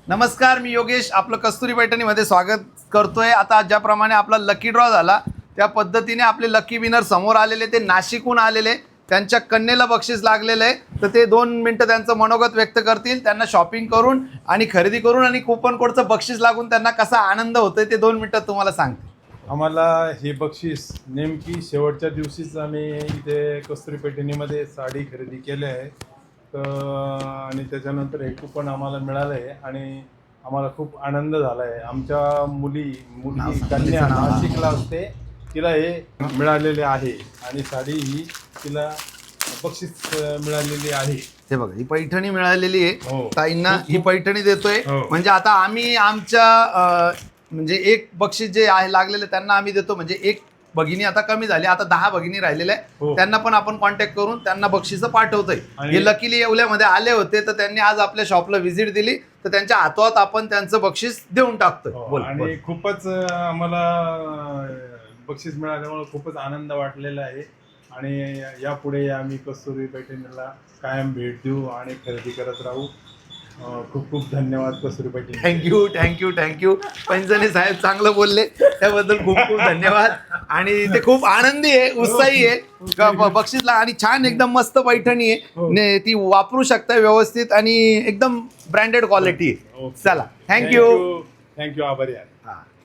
नमस्कार, मी योगेश आपलं कस्तुरी पैठणीमध्ये स्वागत करतोय। आता ज्याप्रमाणे आपला लकी ड्रॉ झाला त्या पद्धतीने आपले लकी विनर समोर आलेले, ते नाशिकहून आलेले, त्यांच्या कन्येला बक्षीस लागलेलं आहे। तर ते 2 मिनिटं त्यांचं मनोगत व्यक्त करतील। त्यांना शॉपिंग करून आणि खरेदी करून आणि कुपन कोडचं बक्षीस लागून त्यांना कसा आनंद होतोय ते 2 मिनिटात तुम्हाला सांगते। आम्हाला हे बक्षीस नेमकी शेवटच्या दिवशीच आम्ही इथे कस्तुरी पैठणीमध्ये साडी खरेदी केली आहे। आणि त्याच्यानंतर हे कुपन आम्हाला मिळालं आहे आणि आम्हाला खूप आनंद झाला आहे। आमच्या मुलगी कन्या नाशिकला असते, तिला हे मिळालेले आहे आणि साडी ही तिला बक्षीस मिळालेली आहे। हे बघा, ही पैठणी मिळालेली आहे। हो. ताईंना ही पैठणी देतोय। हो. म्हणजे आता आम्ही आमच्या म्हणजे एक बक्षीस जे आहे लागलेले त्यांना आम्ही देतो। म्हणजे एक भगिनी आता कमी झाली, आता 10 भगिनी राहिलेल्या आहे। हो. त्यांना पण आपण कॉन्टॅक्ट करून त्यांना बक्षीस पाठवतोय। आणि हे लकीली येवल्यामध्ये आले होते, तर त्यांनी आज आपल्या शॉपला व्हिजिट दिली, तर त्यांच्या हातात आपण त्यांचं बक्षीस देऊन टाकतोय। बोल, आणि बोल. खूपच आम्हाला बक्षीस मिळाल्यामुळे खूपच आनंद वाटलेला आहे आणि यापुढे आम्ही कस्तुरी पैठणीला कायम भेट देऊ आणि खरेदी करत राहू। खूप खूप धन्यवाद कस्तुरी पैठणी। थँक्यू पंचने साहेब चांगलं बोलले, त्याबद्दल खूप खूप धन्यवाद। आणि ते खूप आनंदी आहे, उत्साही आहे बक्षीसला, आणि छान एकदम मस्त पैठणी आहे। ती वापरू शकता व्यवस्थित आणि एकदम ब्रँडेड क्वालिटी आहे। चला, थँक्यू। आभारी आहे।